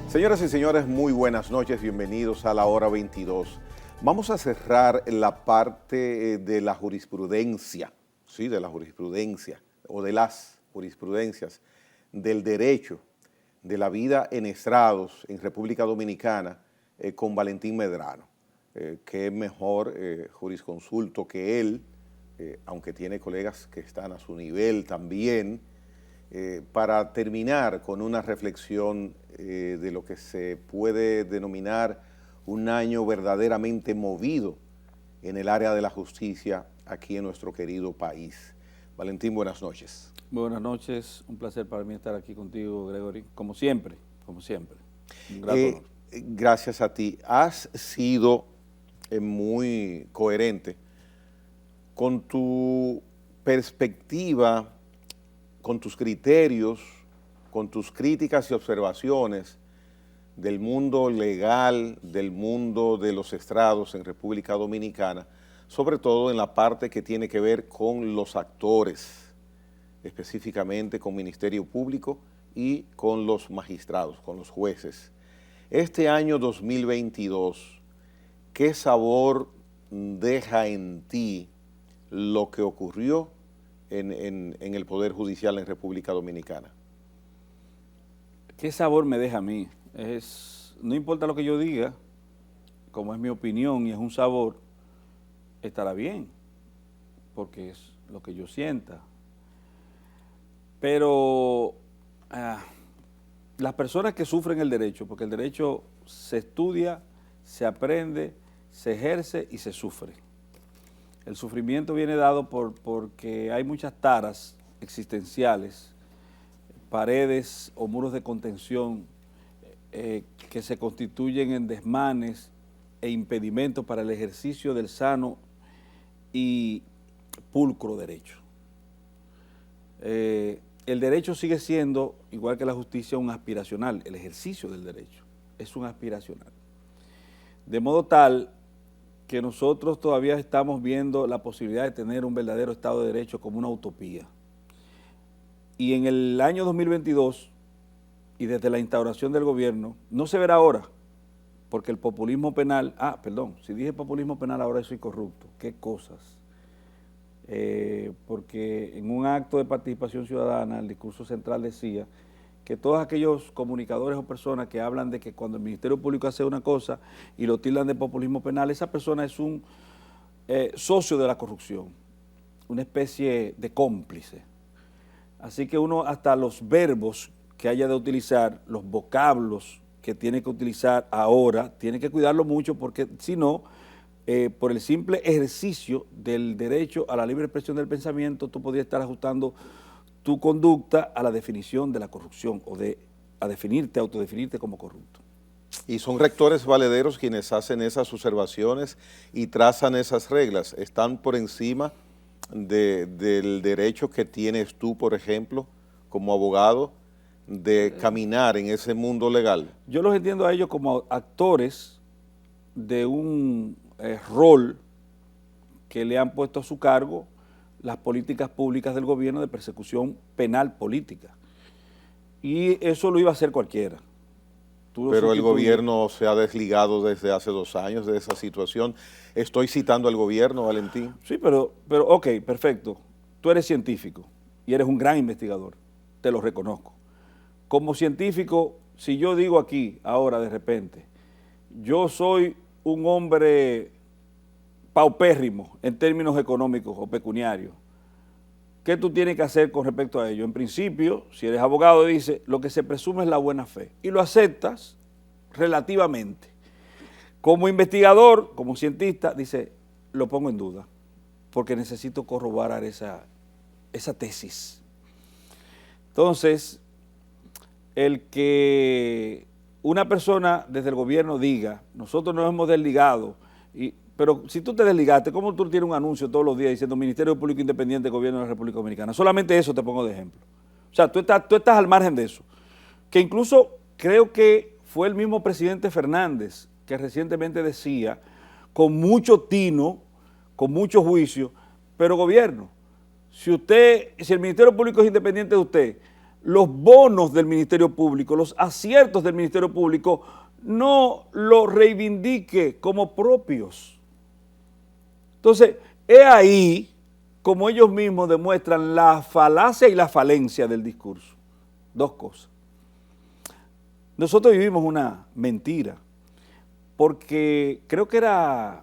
Señoras y señores, muy buenas noches, bienvenidos a la hora 22. Vamos a cerrar la parte de la jurisprudencia, ¿sí? De la jurisprudencia o de las jurisprudencias del derecho de la vida en estrados en República Dominicana con Valentín Medrano. Qué mejor jurisconsulto que él, aunque tiene colegas que están a su nivel también, para terminar con una reflexión de lo que se puede denominar un año verdaderamente movido en el área de la justicia aquí en nuestro querido país. Valentín, buenas noches. Buenas noches, un placer para mí estar aquí contigo, Gregory, como siempre, un gran honor. Gracias a ti. Has sido muy coherente con tu perspectiva, con tus criterios, con tus críticas y observaciones del mundo legal, del mundo de los estrados en República Dominicana, sobre todo en la parte que tiene que ver con los actores, específicamente con Ministerio Público y con los magistrados, con los jueces. Este año 2022, ¿qué sabor deja en ti lo que ocurrió en el Poder Judicial en República Dominicana? ¿Qué sabor me deja a mí? No importa lo que yo diga, como es mi opinión y es un sabor, estará bien, porque es lo que yo sienta. Pero las personas que sufren el derecho, porque el derecho se estudia, se aprende, se ejerce y se sufre. El sufrimiento viene dado porque hay muchas taras existenciales, paredes o muros de contención que se constituyen en desmanes e impedimentos para el ejercicio del sano y pulcro derecho. El derecho sigue siendo, igual que la justicia, un aspiracional. El ejercicio del derecho es un aspiracional. De modo tal que nosotros todavía estamos viendo la posibilidad de tener un verdadero Estado de Derecho como una utopía. Y en el año 2022, y desde la instauración del gobierno, no se verá ahora, porque el populismo penal, si dije populismo penal ahora soy corrupto, qué cosas. Porque en un acto de participación ciudadana, el discurso central decía que todos aquellos comunicadores o personas que hablan de que cuando el Ministerio Público hace una cosa y lo tildan de populismo penal, esa persona es un socio de la corrupción, una especie de cómplice. Así que uno hasta los verbos que haya de utilizar, los vocablos que tiene que utilizar ahora, tiene que cuidarlo mucho porque si no, por el simple ejercicio del derecho a la libre expresión del pensamiento, tú podrías estar ajustando tu conducta a la definición de la corrupción o a definirte, autodefinirte como corrupto. Y son rectores valederos quienes hacen esas observaciones y trazan esas reglas. ¿Están por encima del derecho que tienes tú, por ejemplo, como abogado, de caminar en ese mundo legal? Yo los entiendo a ellos como actores de un rol que le han puesto a su cargo las políticas públicas del gobierno de persecución penal política. Y eso lo iba a hacer cualquiera. Pero el gobierno se ha desligado desde hace 2 años de esa situación. Estoy citando al gobierno, Valentín. Sí, pero ok, perfecto. Tú eres científico y eres un gran investigador, te lo reconozco. Como científico, si yo digo aquí, ahora de repente, yo soy un hombre paupérrimo en términos económicos o pecuniarios, ¿qué tú tienes que hacer con respecto a ello? En principio, si eres abogado, dice, lo que se presume es la buena fe y lo aceptas relativamente. Como investigador, como cientista, dice, lo pongo en duda porque necesito corroborar esa tesis. Entonces, el que una persona desde el gobierno diga, nosotros nos hemos desligado, pero si tú te desligaste, ¿cómo tú tienes un anuncio todos los días diciendo Ministerio Público Independiente, Gobierno de la República Dominicana? Solamente eso te pongo de ejemplo. O sea, tú estás al margen de eso. Que incluso creo que fue el mismo presidente Fernández que recientemente decía, con mucho tino, con mucho juicio, pero gobierno, si el Ministerio Público es independiente de usted, los bonos del Ministerio Público, los aciertos del Ministerio Público, no los reivindique como propios. Entonces, es ahí como ellos mismos demuestran la falacia y la falencia del discurso. Dos cosas. Nosotros vivimos una mentira, porque creo que era,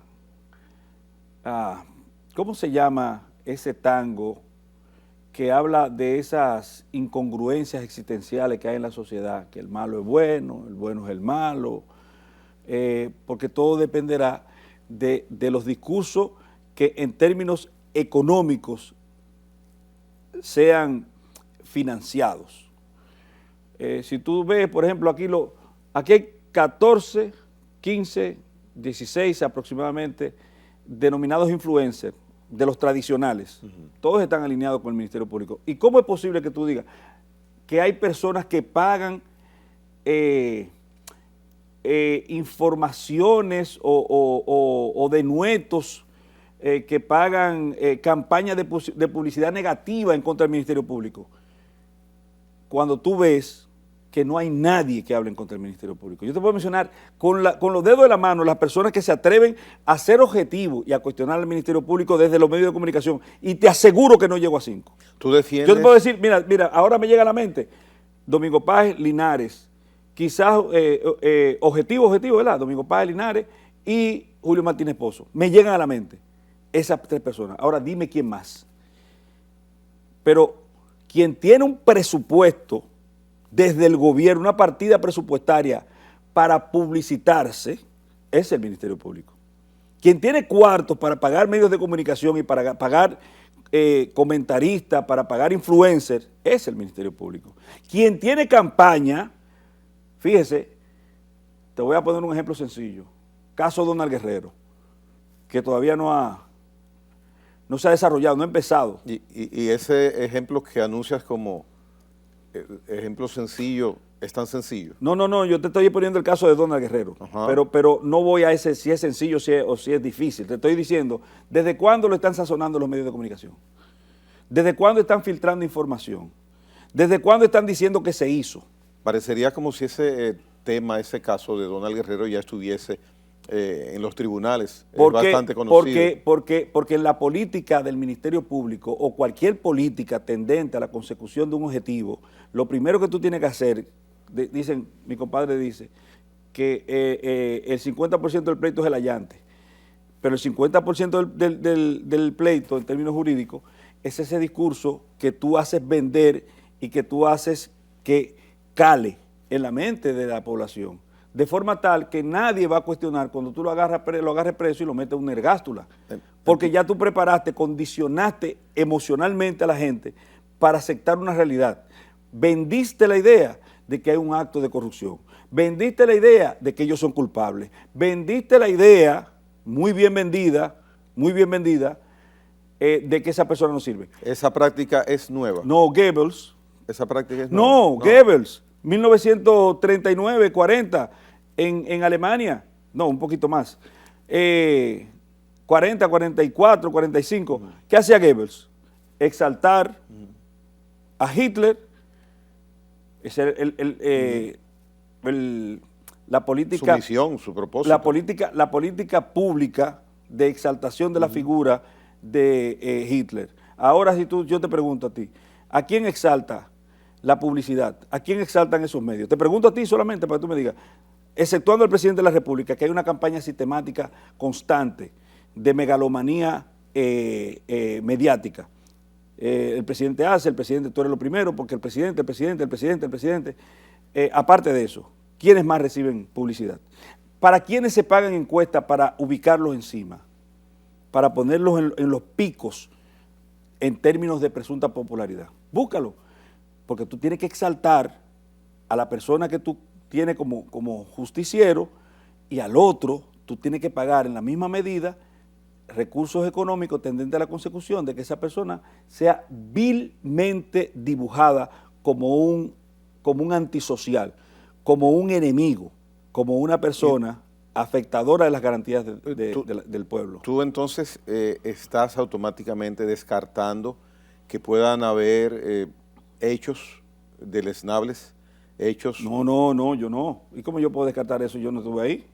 ¿cómo se llama ese tango que habla de esas incongruencias existenciales que hay en la sociedad? Que el malo es bueno, el bueno es el malo, porque todo dependerá de los discursos que en términos económicos sean financiados. Si tú ves, por ejemplo, aquí hay 14, 15, 16 aproximadamente denominados influencers de los tradicionales. Todos están alineados con el Ministerio Público. ¿Y cómo es posible que tú digas que hay personas que pagan informaciones o denuestos, que pagan campañas de publicidad negativa en contra del Ministerio Público, cuando tú ves que no hay nadie que hable en contra del Ministerio Público? Yo te puedo mencionar con los dedos de la mano las personas que se atreven a ser objetivos y a cuestionar al Ministerio Público desde los medios de comunicación, y te aseguro que no llego a 5. ¿Tú defiendes? Yo te puedo decir, mira, ahora me llega a la mente Domingo Páez Linares, quizás objetivo, ¿verdad? Domingo Páez Linares y Julio Martínez Pozo. Me llegan a la mente esas tres personas. Ahora dime quién más. Pero quien tiene un presupuesto desde el gobierno, una partida presupuestaria para publicitarse, es el Ministerio Público. Quien tiene cuartos para pagar medios de comunicación y para pagar comentaristas, para pagar influencers, es el Ministerio Público. Quien tiene campaña, fíjese, te voy a poner un ejemplo sencillo. Caso Donald Guerrero, que todavía no se ha desarrollado, no ha empezado. Y ese ejemplo que anuncias como ejemplo sencillo, ¿es tan sencillo? No, yo te estoy poniendo el caso de Donald Guerrero, pero no voy a ese si es sencillo o si es difícil. Te estoy diciendo, ¿desde cuándo lo están sazonando los medios de comunicación? ¿Desde cuándo están filtrando información? ¿Desde cuándo están diciendo que se hizo? Parecería como si ese tema, ese caso de Donald Guerrero ya estuviese en los tribunales. Es bastante conocido. Porque en la política del Ministerio Público o cualquier política tendente a la consecución de un objetivo, lo primero que tú tienes que hacer, mi compadre dice, que el 50% del pleito es el allante, pero el 50% del pleito, en términos jurídicos, es ese discurso que tú haces vender y que tú haces que cale en la mente de la población, de forma tal que nadie va a cuestionar cuando tú lo agarres preso y lo metes en una ergástula, porque ya tú preparaste, condicionaste emocionalmente a la gente para aceptar una realidad. Vendiste la idea de que hay un acto de corrupción, vendiste la idea de que ellos son culpables, vendiste la idea, muy bien vendida, de que esa persona no sirve. ¿Esa práctica es nueva? No, Goebbels. ¿Esa práctica es nueva? No, Goebbels, 1939, 40, en Alemania, no, un poquito más, 40, 44, 45. ¿Qué hacía Goebbels? Exaltar a Hitler, la política... Su misión, su propósito. La política pública de exaltación de la figura de Hitler. Ahora, yo te pregunto a ti, ¿a quién exalta la publicidad? ¿A quién exaltan esos medios? Te pregunto a ti solamente para que tú me digas, exceptuando al presidente de la República, que hay una campaña sistemática constante de megalomanía mediática. El presidente hace, el presidente, tú eres lo primero, porque el presidente. Aparte de eso, ¿quiénes más reciben publicidad? ¿Para quiénes se pagan encuestas para ubicarlos encima? Para ponerlos en los picos en términos de presunta popularidad. Búscalo, porque tú tienes que exaltar a la persona que tú tienes como justiciero, y al otro tú tienes que pagar en la misma medida recursos económicos tendentes a la consecución de que esa persona sea vilmente dibujada como un antisocial, como un enemigo, como una persona afectadora de las garantías del pueblo. Tú entonces estás automáticamente descartando que puedan haber hechos deleznables hechos. No, yo no. ¿Y cómo yo puedo descartar eso? Yo no estuve ahí.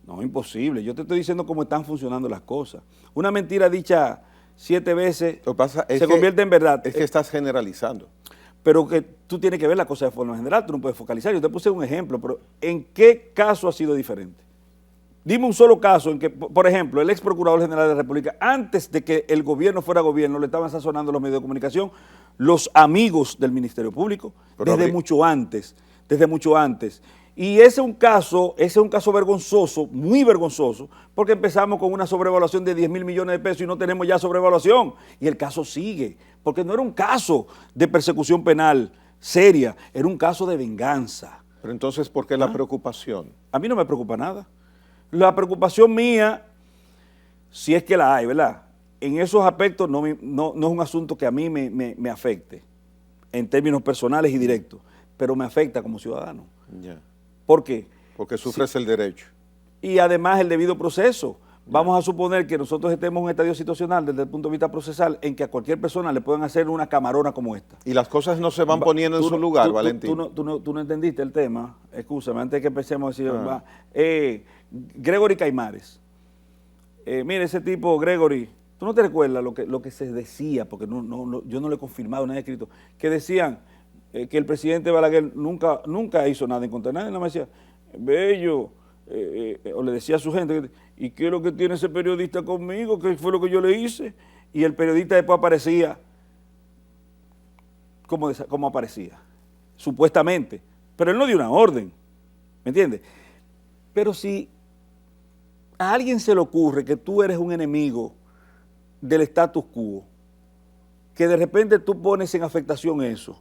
No, imposible. Yo te estoy diciendo cómo están funcionando las cosas. Una mentira dicha 7 veces Lo que pasa es se que, convierte en verdad. Es que estás generalizando. Pero que tú tienes que ver la cosa de forma general, tú no puedes focalizar. Yo te puse un ejemplo, pero ¿en qué caso ha sido diferente? Dime un solo caso en que, por ejemplo, el ex procurador general de la República, antes de que el gobierno fuera gobierno, le estaban sazonando los medios de comunicación, los amigos del Ministerio Público, Pero desde mucho antes. Y ese es un caso vergonzoso, muy vergonzoso, porque empezamos con una sobrevaluación de 10 mil millones de pesos y no tenemos ya sobrevaluación. Y el caso sigue, porque no era un caso de persecución penal seria, era un caso de venganza. Pero entonces, ¿por qué la preocupación? A mí no me preocupa nada. La preocupación mía, si es que la hay, ¿verdad? En esos aspectos no es un asunto que a mí me afecte, en términos personales y directos, pero me afecta como ciudadano. Ya. ¿Por qué? Porque sufres el derecho. Y además el debido proceso. Vamos a suponer que nosotros estemos en un estadio situacional desde el punto de vista procesal en que a cualquier persona le puedan hacer una camarona como esta. Y las cosas no se van poniendo en su lugar, Valentín. Tú no entendiste el tema. Escúchame, antes de que empecemos a decir, Gregory Caimares. Mire, ese tipo, Gregory, tú no te recuerdas lo que se decía, porque yo no lo he confirmado, nadie ha escrito, que decían que el presidente Balaguer nunca hizo nada en contra de nadie, nada más decía, Bello, o le decía a su gente, ¿y qué es lo que tiene ese periodista conmigo? ¿Qué fue lo que yo le hice? Y el periodista después aparecía como aparecía, supuestamente, pero él no dio una orden, ¿me entiendes? Pero si a alguien se le ocurre que tú eres un enemigo del status quo, que de repente tú pones en afectación eso,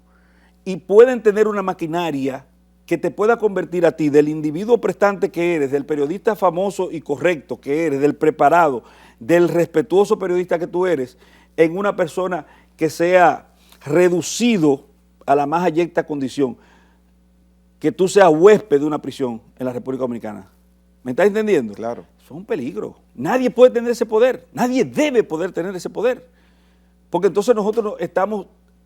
y pueden tener una maquinaria que te pueda convertir a ti, del individuo prestante que eres, del periodista famoso y correcto que eres, del preparado, del respetuoso periodista que tú eres, en una persona que sea reducido a la más abyecta condición, que tú seas huésped de una prisión en la República Dominicana. ¿Me estás entendiendo? Claro. Eso es un peligro. Nadie puede tener ese poder. Nadie debe poder tener ese poder. Porque entonces nosotros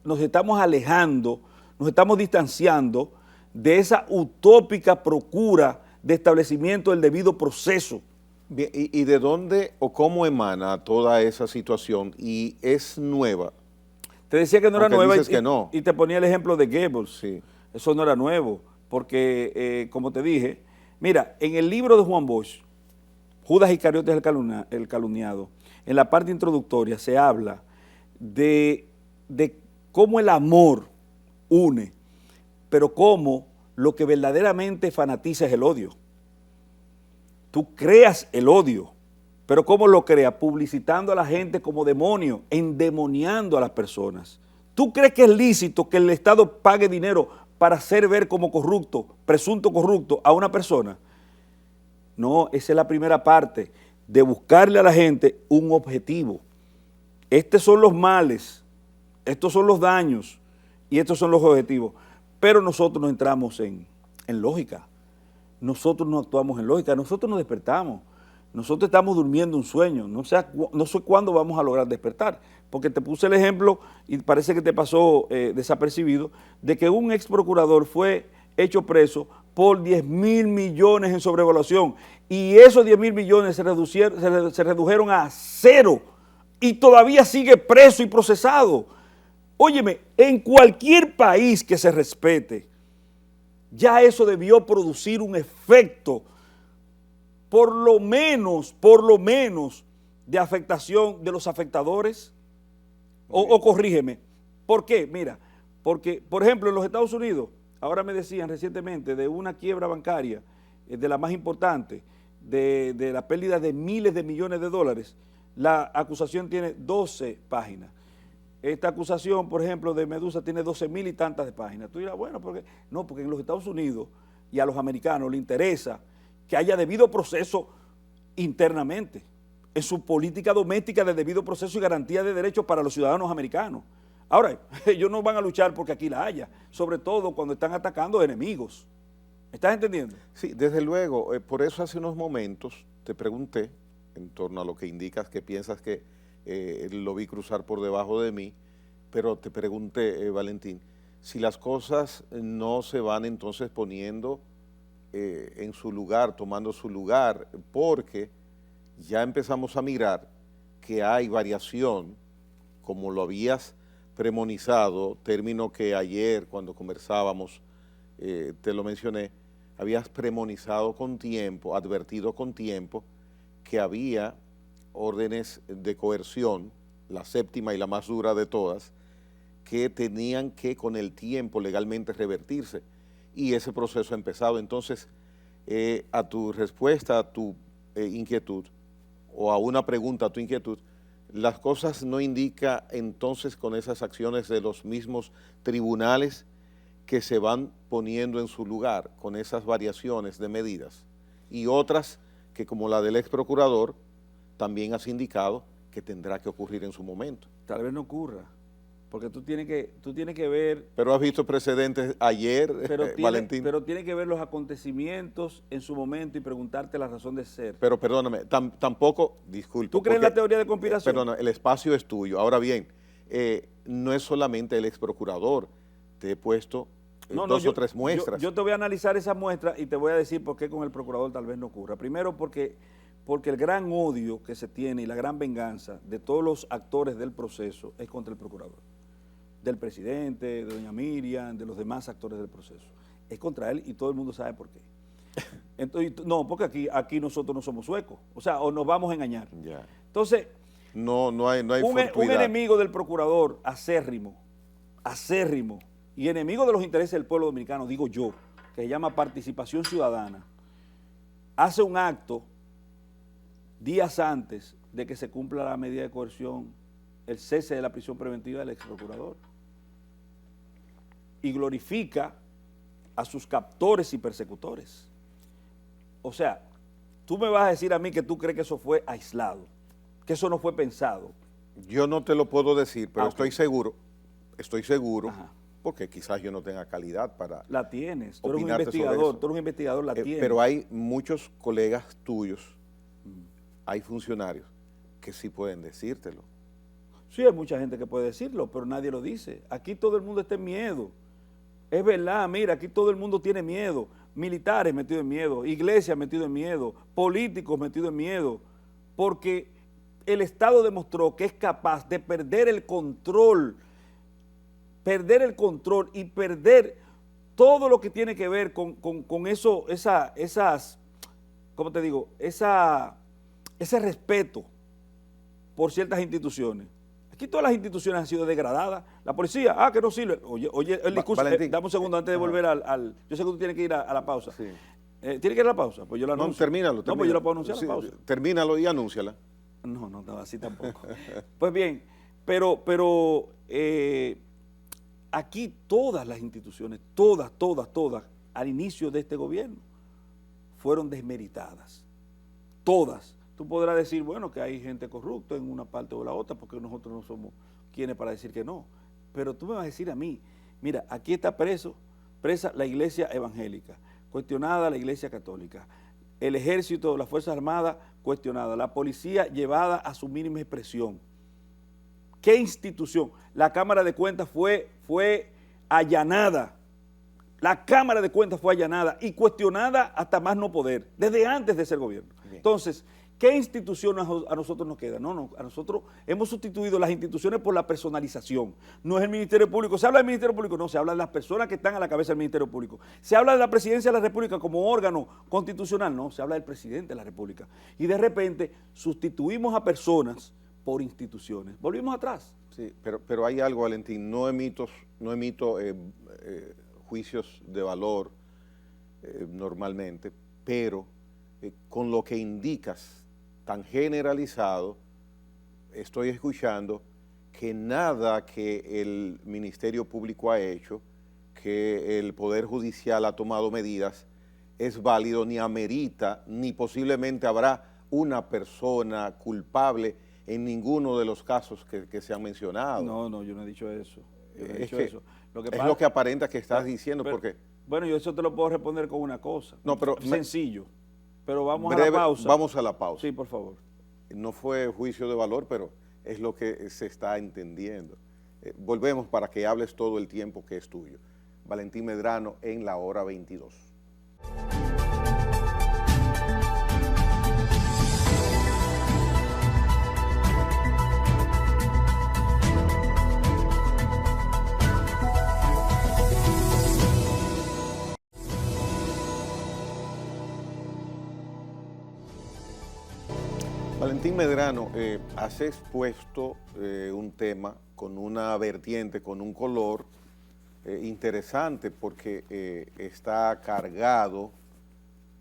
nos estamos alejando, nos estamos distanciando de esa utópica procura de establecimiento del debido proceso. Bien, ¿y de dónde o cómo emana toda esa situación? ¿Y es nueva? Te decía que no era nueva dices que no. y te ponía el ejemplo de Goebbels. Sí. Eso no era nuevo, porque, como te dije, mira, en el libro de Juan Bosch, Judas Iscariote el calumniado, en la parte introductoria se habla de cómo el amor une, pero cómo lo que verdaderamente fanatiza es el odio. Tú creas el odio, pero ¿cómo lo creas? Publicitando a la gente como demonio, endemoniando a las personas. ¿Tú crees que es lícito que el Estado pague dinero para hacer ver como corrupto, presunto corrupto, a una persona? No, esa es la primera parte, de buscarle a la gente un objetivo. Estos son los males, estos son los daños y estos son los objetivos. Pero nosotros no entramos en lógica, nosotros no actuamos en lógica, nosotros nos despertamos, nosotros estamos durmiendo un sueño, no sé cuándo vamos a lograr despertar, porque te puse el ejemplo y parece que te pasó desapercibido, de que un ex procurador fue hecho preso por 10 mil millones en sobrevaluación y esos 10 mil millones se redujeron a cero y todavía sigue preso y procesado. Óyeme, en cualquier país que se respete, ya eso debió producir un efecto, por lo menos, de afectación de los afectadores. O corrígeme, ¿por qué? Mira, porque, por ejemplo, en los Estados Unidos, ahora me decían recientemente de una quiebra bancaria, de la más importante, de la pérdida de miles de millones de dólares, la acusación tiene 12 páginas. Esta acusación, por ejemplo, de Medusa tiene 12,000 y tantas de páginas. Tú dirás, bueno, ¿por qué? No, porque en los Estados Unidos y a los americanos les interesa que haya debido proceso internamente, en su política doméstica de debido proceso y garantía de derechos para los ciudadanos americanos. Ahora, ellos no van a luchar porque aquí la haya, sobre todo cuando están atacando enemigos. ¿Me estás entendiendo? Sí, desde luego. Por eso hace unos momentos te pregunté, en torno a lo que indicas que piensas que lo vi cruzar por debajo de mí, pero te pregunté, Valentín, si las cosas no se van entonces poniendo en su lugar, tomando su lugar, porque ya empezamos a mirar que hay variación, como lo habías premonizado, término que ayer cuando conversábamos te lo mencioné, habías premonizado con tiempo, advertido con tiempo que había órdenes de coerción, la séptima y la más dura de todas, que tenían que con el tiempo legalmente revertirse, y ese proceso ha empezado. Entonces, a tu respuesta, a tu inquietud, o a una pregunta, a tu inquietud, las cosas no indica entonces con esas acciones de los mismos tribunales que se van poniendo en su lugar con esas variaciones de medidas, y otras que, como la del ex procurador, también has indicado que tendrá que ocurrir en su momento. Tal vez no ocurra, porque tú tienes que ver... Pero has visto precedentes ayer, Valentín. Pero tiene que ver los acontecimientos en su momento y preguntarte la razón de ser. Pero perdóname, tampoco, disculpa. ¿Tú crees en la teoría de conspiración? Perdona, el espacio es tuyo. Ahora bien, no es solamente el ex procurador, te he puesto dos o tres muestras. Yo te voy a analizar esa muestra y te voy a decir por qué con el procurador tal vez no ocurra. Primero porque el gran odio que se tiene y la gran venganza de todos los actores del proceso es contra el procurador, del presidente, de doña Miriam, de los demás actores del proceso. Es contra él y todo el mundo sabe por qué. Entonces, no, porque aquí nosotros no somos suecos, o sea, o nos vamos a engañar. Ya. Entonces, no hay un fortuidad. enemigo del procurador acérrimo, y enemigo de los intereses del pueblo dominicano, digo yo, que se llama participación ciudadana, hace un acto días antes de que se cumpla la medida de coerción, el cese de la prisión preventiva del ex procurador, y glorifica a sus captores y persecutores. O sea, tú me vas a decir a mí que tú crees que eso fue aislado, que eso no fue pensado. Yo no te lo puedo decir, pero Okay. estoy seguro, Ajá. porque quizás yo no tenga calidad para... La tienes, tú eres un opinarte sobre investigador, eso. tú eres un investigador, la tienes. Pero hay muchos colegas tuyos, hay funcionarios que sí pueden decírtelo. Sí, hay mucha gente que puede decirlo, pero nadie lo dice. Aquí todo el mundo está en miedo. Es verdad, mira, aquí todo el mundo tiene miedo. Militares metidos en miedo, iglesias metidos en miedo, políticos metidos en miedo, porque el Estado demostró que es capaz de perder el control y perder todo lo que tiene que ver con eso, esas, ¿cómo te digo? Ese respeto por ciertas instituciones. Aquí todas las instituciones han sido degradadas. La policía, que no sirve. Oye, el discurso, dame un segundo antes de volver al... Yo sé que tú tienes que ir a la pausa. Sí. ¿Tienes que ir a la pausa? Pues yo la anuncio. No, termínalo. No, pues yo la puedo anunciar Sí, la pausa. Termínalo y anúnciala. No, así tampoco. Pues bien, pero aquí todas las instituciones, todas, al inicio de este gobierno, fueron desmeritadas. Todas. Tú podrás decir, bueno, que hay gente corrupta en una parte o la otra, porque nosotros no somos quienes para decir que no. Pero tú me vas a decir a mí, mira, aquí está presa la iglesia evangélica, cuestionada la iglesia católica, el ejército, las Fuerzas Armadas, cuestionada, la policía llevada a su mínima expresión. ¿Qué institución? La Cámara de Cuentas fue allanada. La Cámara de Cuentas fue allanada y cuestionada hasta más no poder, desde antes de ser gobierno. Bien. Entonces, ¿qué institución a nosotros nos queda? No, a nosotros hemos sustituido las instituciones por la personalización. No es el Ministerio Público. Se habla del Ministerio Público, no, se habla de las personas que están a la cabeza del Ministerio Público. Se habla de la Presidencia de la República como órgano constitucional, no, se habla del Presidente de la República. Y de repente sustituimos a personas por instituciones. Volvimos atrás. Sí, pero hay algo, Valentín, no emito juicios de valor normalmente, pero con lo que indicas tan generalizado, estoy escuchando que nada que el Ministerio Público ha hecho, que el Poder Judicial ha tomado medidas, es válido, ni amerita, ni posiblemente habrá una persona culpable en ninguno de los casos que se han mencionado. No, yo no he dicho eso. Es lo que aparenta que estás diciendo, porque... Bueno, yo eso te lo puedo responder con una cosa. No, pero... Sencillo. Pero vamos breve, a la pausa. Vamos a la pausa. Sí, por favor. No fue juicio de valor, pero es lo que se está entendiendo. Volvemos para que hables todo el tiempo que es tuyo. Valentín Medrano en la hora 22. Valentín Medrano, has expuesto un tema con una vertiente, con un color interesante porque está cargado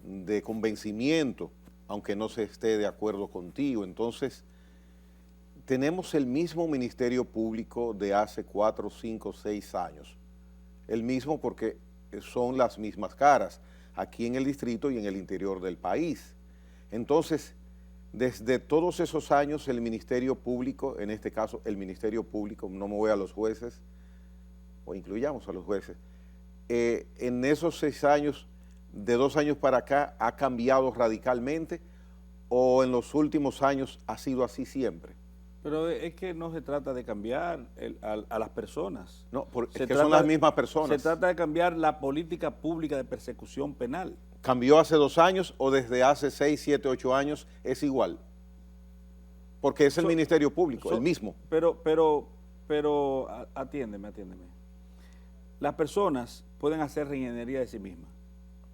de convencimiento, aunque no se esté de acuerdo contigo. Entonces, tenemos el mismo Ministerio Público de hace 4, 5, 6 años. El mismo porque son las mismas caras, aquí en el distrito y en el interior del país. Entonces, desde todos esos años el Ministerio Público, en este caso el Ministerio Público, no me voy a los jueces, o incluyamos a los jueces, en esos 6 años, de 2 años para acá, ¿ha cambiado radicalmente o en los últimos años ha sido así siempre? Pero es que no se trata de cambiar a las personas. No, es que son las mismas personas. Se trata de cambiar la política pública de persecución penal. ¿Cambió hace 2 años o desde hace 6, 7, 8 años es igual? Porque es el Ministerio Público, el mismo. Pero atiéndeme. Las personas pueden hacer reingeniería de sí mismas.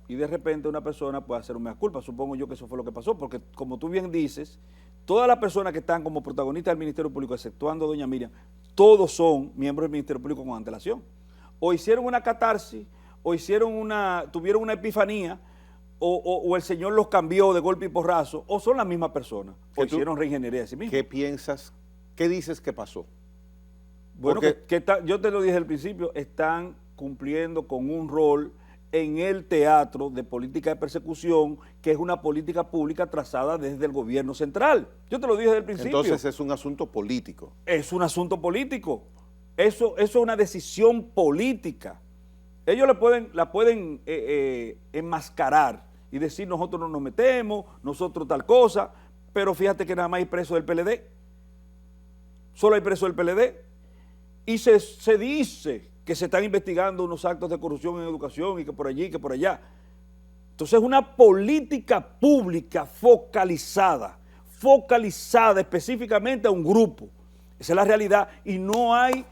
Y de repente una persona puede hacer un mea culpa. Supongo yo que eso fue lo que pasó, porque como tú bien dices, todas las personas que están como protagonistas del Ministerio Público, exceptuando a doña Miriam, todos son miembros del Ministerio Público con antelación. O hicieron una catarsis, o tuvieron una epifanía, o el Señor los cambió de golpe y porrazo, o son las mismas personas, o hicieron reingeniería de sí mismos. ¿Qué piensas, qué dices que pasó? Bueno, yo te lo dije al principio, están cumpliendo con un rol en el teatro de política de persecución, que es una política pública trazada desde el gobierno central. Yo te lo dije desde el principio. Entonces es un asunto político. Es un asunto político. Eso es una decisión política. Ellos la pueden enmascarar y decir nosotros no nos metemos, nosotros tal cosa, pero fíjate que nada más hay presos del PLD. Solo hay presos del PLD. Y se dice que se están investigando unos actos de corrupción en educación y que por allí, que por allá. Entonces es una política pública focalizada específicamente a un grupo. Esa es la realidad y no hay,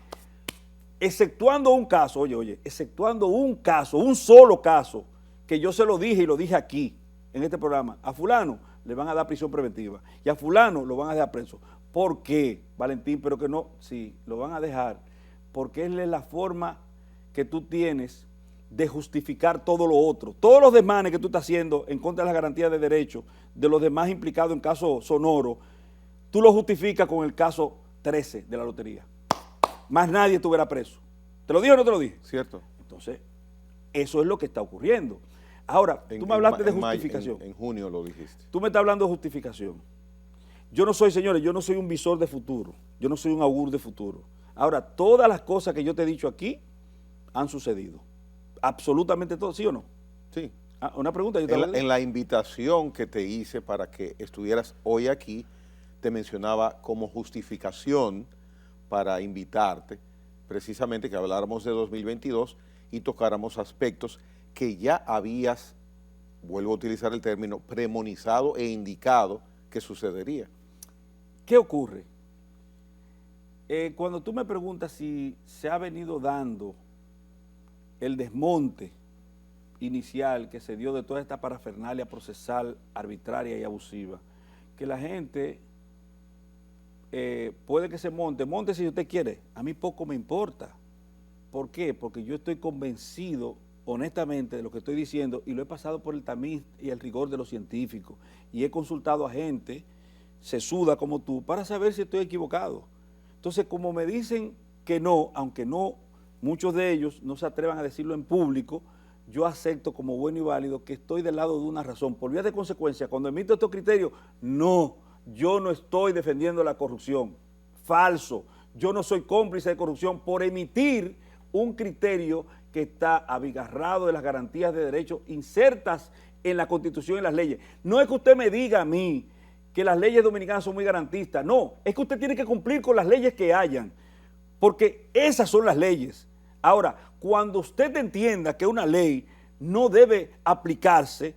exceptuando un caso, exceptuando un solo caso, que yo se lo dije y lo dije aquí, en este programa, a fulano le van a dar prisión preventiva y a fulano lo van a dejar preso. ¿Por qué, Valentín? Pero que no, sí, lo van a dejar, porque es la forma que tú tienes de justificar todo lo otro. Todos los desmanes que tú estás haciendo en contra de las garantías de derechos de los demás implicados en caso Sonoro, tú lo justificas con el caso 13 de la lotería. Más nadie estuviera preso. ¿Te lo dije o no te lo dije? Cierto. Entonces, eso es lo que está ocurriendo. Ahora, tú me hablaste de justificación. En junio lo dijiste. Tú me estás hablando de justificación. Yo no soy, señores, yo no soy un visor de futuro. Yo no soy un augur de futuro. Ahora, todas las cosas que yo te he dicho aquí han sucedido. Absolutamente todo, ¿sí o no? Sí. Una pregunta. En la invitación que te hice para que estuvieras hoy aquí, te mencionaba como justificación para invitarte, precisamente que habláramos de 2022 y tocáramos aspectos que ya habías, vuelvo a utilizar el término, premonizado e indicado que sucedería. ¿Qué ocurre? Cuando tú me preguntas si se ha venido dando el desmonte inicial que se dio de toda esta parafernalia procesal, arbitraria y abusiva, que la gente puede que se monte si usted quiere, a mí poco me importa. ¿Por qué? Porque yo estoy convencido honestamente de lo que estoy diciendo y lo he pasado por el tamiz y el rigor de los científicos y he consultado a gente sesuda como tú para saber si estoy equivocado. Entonces, como me dicen que no, aunque no, muchos de ellos no se atrevan a decirlo en público, yo acepto como bueno y válido que estoy del lado de una razón. Por vía de consecuencia, cuando emito estos criterios, no, yo no estoy defendiendo la corrupción. Falso. Yo no soy cómplice de corrupción por emitir un criterio que está abigarrado de las garantías de derechos insertas en la Constitución y en las leyes. No es que usted me diga a mí que las leyes dominicanas son muy garantistas, no, es que usted tiene que cumplir con las leyes que hayan. porque esas son las leyes. Ahora, cuando usted entienda que una ley no debe aplicarse,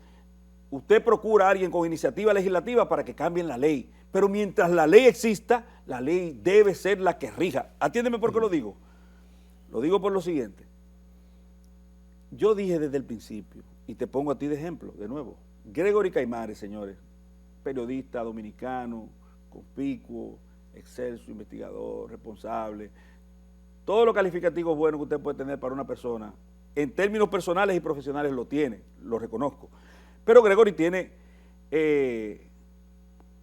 usted procura a alguien con iniciativa legislativa para que cambien la ley. Pero mientras la ley exista, la ley debe ser la que rija. Atiéndeme por qué lo digo. Lo digo por lo siguiente. Yo dije desde el principio, y te pongo a ti de ejemplo, de nuevo, Gregory Caimares, señores, periodista dominicano, conspicuo, excelso, investigador, responsable, todos los calificativos buenos que usted puede tener para una persona, en términos personales y profesionales lo tiene, lo reconozco. Pero Gregory tiene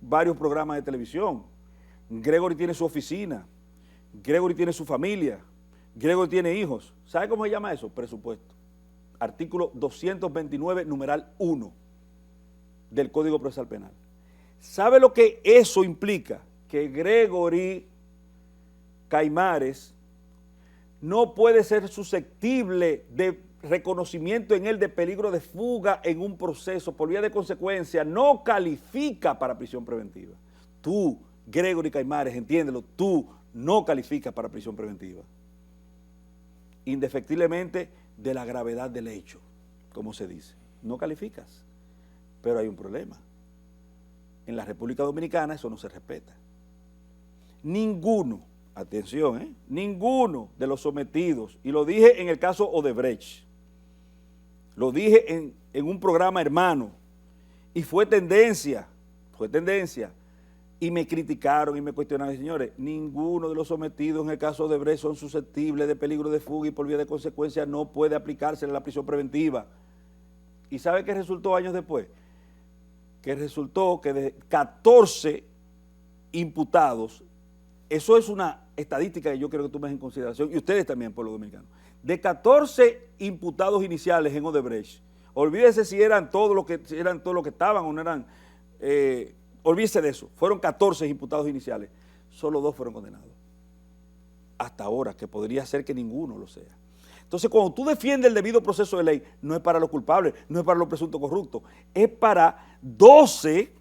varios programas de televisión, Gregory tiene su oficina, Gregory tiene su familia, Gregory tiene hijos. ¿Sabe cómo se llama eso? Presupuesto. Artículo 229, numeral 1 del Código Procesal Penal. ¿Sabe lo que eso implica? Que Gregory Caimares no puede ser susceptible de reconocimiento en él de peligro de fuga en un proceso, por vía de consecuencia, no califica para prisión preventiva. Tú, Gregory Caimares, entiéndelo, tú no calificas para prisión preventiva. Indefectiblemente de la gravedad del hecho, como se dice. No calificas, pero hay un problema. En la República Dominicana eso no se respeta. Ninguno, atención, ninguno de los sometidos, y lo dije en el caso Odebrecht, lo dije en un programa hermano, y fue tendencia, y me criticaron y me cuestionaron, señores, ninguno de los sometidos en el caso Odebrecht son susceptibles de peligro de fuga y por vía de consecuencia no puede aplicarse la prisión preventiva. ¿Y sabe qué resultó años después? Que resultó que de 14 imputados, eso es una estadística que yo quiero que tomes en consideración, y ustedes también, pueblo dominicano, de 14 imputados iniciales en Odebrecht, olvídese si eran todos los que estaban o no eran, olvídese de eso, fueron 14 imputados iniciales, solo 2 fueron condenados. Hasta ahora, que podría ser que ninguno lo sea. Entonces, cuando tú defiendes el debido proceso de ley, no es para los culpables, no es para los presuntos corruptos, es para 12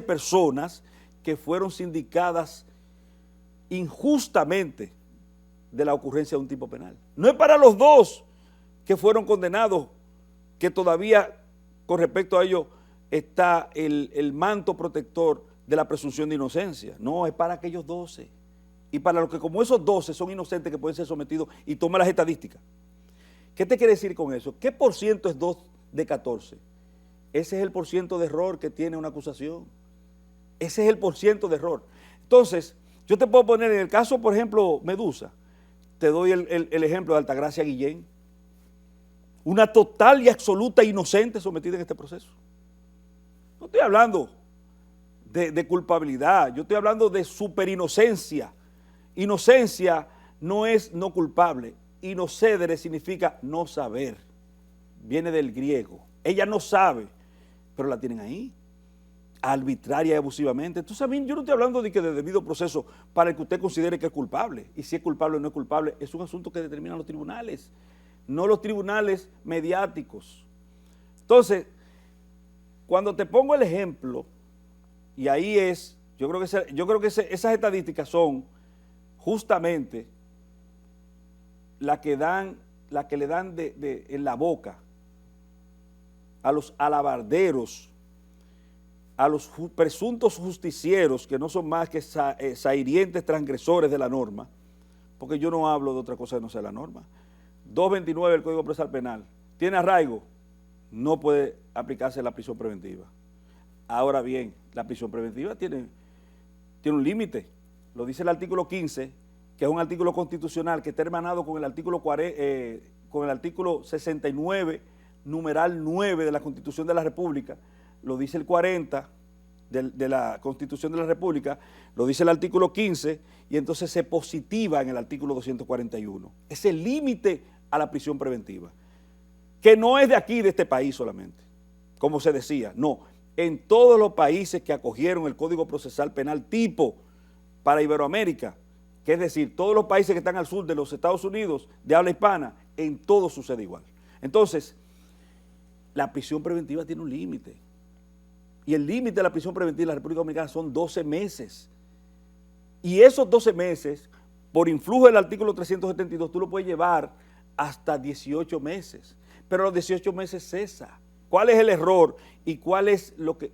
personas que fueron sindicadas injustamente de la ocurrencia de un tipo penal. No es para los 2 que fueron condenados, que todavía con respecto a ellos está el manto protector de la presunción de inocencia. No, es para aquellos 12. Y para los que como esos 12 son inocentes que pueden ser sometidos, y toma las estadísticas. ¿Qué te quiere decir con eso? ¿Qué por ciento es 2 de 14? Ese es el porciento de error que tiene una acusación. Ese es el porciento de error. Entonces, yo te puedo poner en el caso, por ejemplo, Medusa, te doy el ejemplo de Altagracia Guillén, una total y absoluta inocente sometida en este proceso. No estoy hablando de culpabilidad, yo estoy hablando de superinocencia. Inocencia no es no culpable, inocedere significa no saber, viene del griego. Ella no sabe, pero la tienen ahí, arbitraria y abusivamente. Entonces, a mí yo no estoy hablando de que de debido proceso para el que usted considere que es culpable, y si es culpable o no es culpable, es un asunto que determinan los tribunales, no los tribunales mediáticos. Entonces, cuando te pongo el ejemplo, y ahí es, yo creo que esas estadísticas son justamente las que le dan en la boca a los alabarderos, a los presuntos justicieros, que no son más que zahirientes transgresores de la norma, porque yo no hablo de otra cosa que no sea la norma. 229 del Código Procesal Penal, ¿tiene arraigo? No puede aplicarse la prisión preventiva. Ahora bien, la prisión preventiva tiene un límite, lo dice el artículo 15, que es un artículo constitucional que está hermanado con el artículo 69, numeral 9 de la Constitución de la República, lo dice el 40 de la Constitución de la República, lo dice el artículo 15, y entonces se positiva en el artículo 241. Es el límite a la prisión preventiva, que no es de aquí, de este país solamente, como se decía, no, en todos los países que acogieron el Código Procesal Penal tipo para Iberoamérica, que es decir, todos los países que están al sur de los Estados Unidos, de habla hispana, en todo sucede igual. Entonces, la prisión preventiva tiene un límite, y el límite de la prisión preventiva en la República Dominicana son 12 meses, y esos 12 meses por influjo del artículo 372, tú lo puedes llevar hasta 18 meses, pero a los 18 meses cesa. ¿Cuál es el error y cuál es lo que